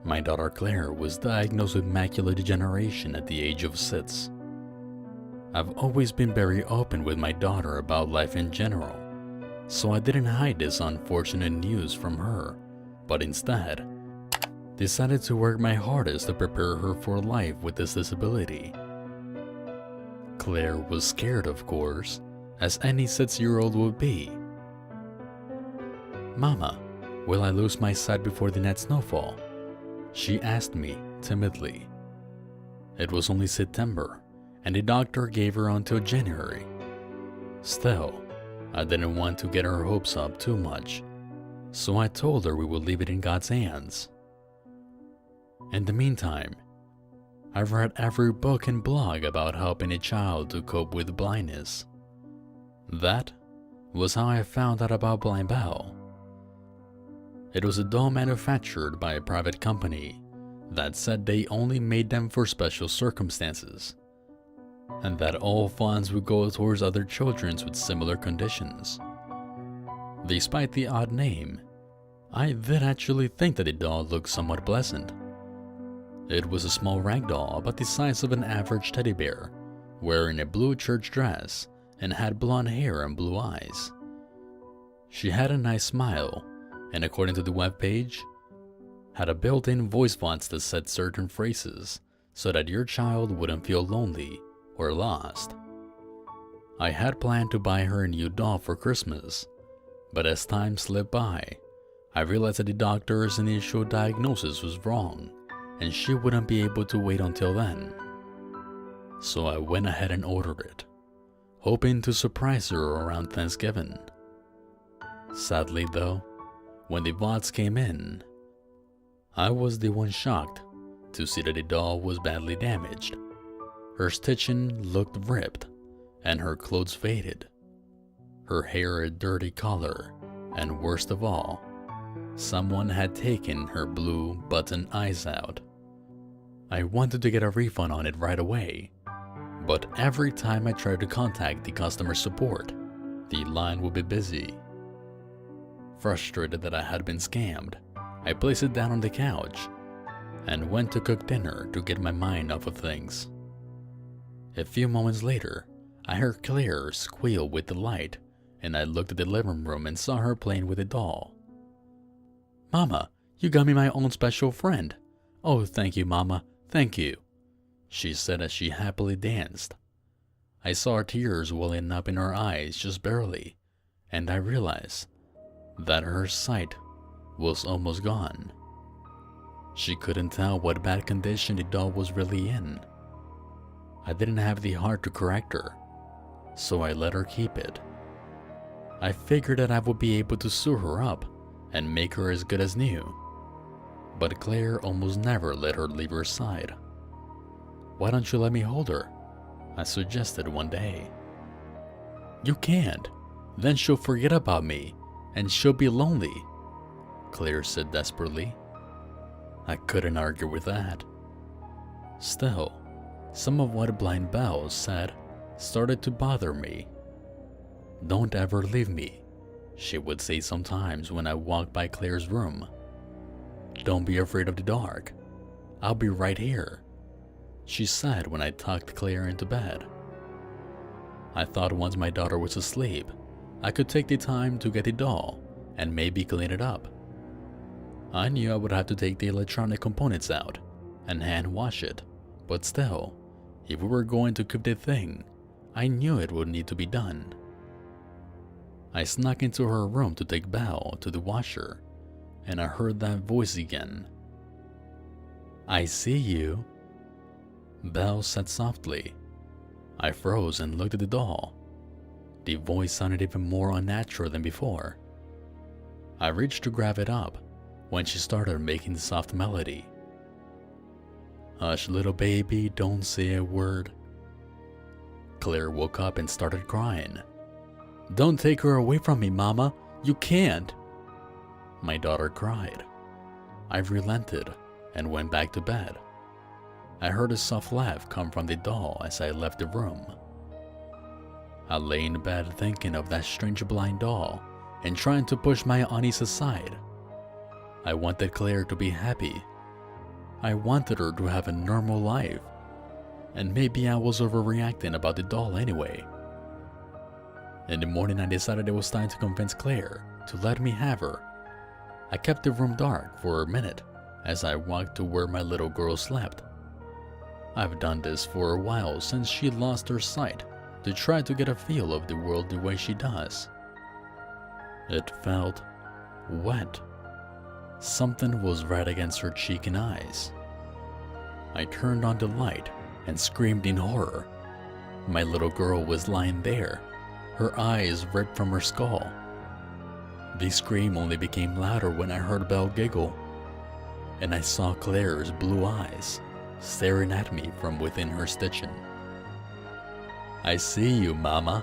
My daughter Claire was diagnosed with macular degeneration at the age of 6. I've always been very open with my daughter about life in general, so I didn't hide this unfortunate news from her, but instead decided to work my hardest to prepare her for life with this disability. Claire was scared, of course, as any 6-year-old would be. "Mama, will I lose my sight before the next snowfall?" she asked me timidly. It was only September, and the doctor gave her until January. Still, I didn't want to get her hopes up too much, so I told her we would leave it in God's hands. In the meantime, I've read every book and blog about helping a child to cope with blindness. That was how I found out about Blind Belle. It was a doll manufactured by a private company that said they only made them for special circumstances, and that all funds would go towards other children with similar conditions. Despite the odd name, I did actually think that the doll looked somewhat pleasant. It was a small rag doll about the size of an average teddy bear, wearing a blue church dress and had blonde hair and blue eyes. She had a nice smile, and according to the webpage, had a built-in voice fonts that said certain phrases so that your child wouldn't feel lonely or lost. I had planned to buy her a new doll for Christmas, but as time slipped by, I realized that the doctor's initial diagnosis was wrong, and she wouldn't be able to wait until then. So I went ahead and ordered it, hoping to surprise her around Thanksgiving. Sadly though, when the box came in, I was the one shocked to see that the doll was badly damaged. Her stitching looked ripped, and her clothes faded. Her hair a dirty color, and worst of all, someone had taken her blue button eyes out. I wanted to get a refund on it right away, but every time I tried to contact the customer support, the line would be busy. Frustrated that I had been scammed, I placed it down on the couch and went to cook dinner to get my mind off of things. A few moments later, I heard Claire squeal with delight, and I looked at the living room and saw her playing with a doll. "Mama, you got me my own special friend. Oh, thank you, Mama, thank you," she said as she happily danced. I saw tears welling up in her eyes just barely, and I realized that her sight was almost gone. She couldn't tell what bad condition the doll was really in. I didn't have the heart to correct her, so I let her keep it. I figured that I would be able to sew her up and make her as good as new, but Claire almost never let her leave her side. "Why don't you let me hold her?" I suggested one day. "You can't, then she'll forget about me, and she'll be lonely," Claire said desperately. I couldn't argue with that. Still, some of what Blind Belle said started to bother me. "Don't ever leave me," she would say sometimes when I walked by Claire's room. "Don't be afraid of the dark. I'll be right here," she said when I tucked Claire into bed. I thought once my daughter was asleep, I could take the time to get the doll and maybe clean it up. I knew I would have to take the electronic components out and hand wash it, but still, if we were going to keep the thing, I knew it would need to be done. I snuck into her room to take Belle to the washer, and I heard that voice again. "I see you," Belle said softly. I froze and looked at the doll. The voice sounded even more unnatural than before. I reached to grab it up when she started making the soft melody. "Hush, little baby, don't say a word." Claire woke up and started crying. "Don't take her away from me, Mama. You can't," my daughter cried. I relented and went back to bed. I heard a soft laugh come from the doll as I left the room. I lay in bed thinking of that strange blind doll and trying to push my unease aside. I wanted Claire to be happy, I wanted her to have a normal life, and maybe I was overreacting about the doll anyway. In the morning, I decided it was time to convince Claire to let me have her. I kept the room dark for a minute as I walked to where my little girl slept. I've done this for a while since she lost her sight, to try to get a feel of the world the way she does. It felt wet. Something was right against her cheek and eyes. I turned on the light and screamed in horror. My little girl was lying there, her eyes ripped from her skull. The scream only became louder when I heard Belle giggle, and I saw Claire's blue eyes staring at me from within her stitching. "I see you, Mama,"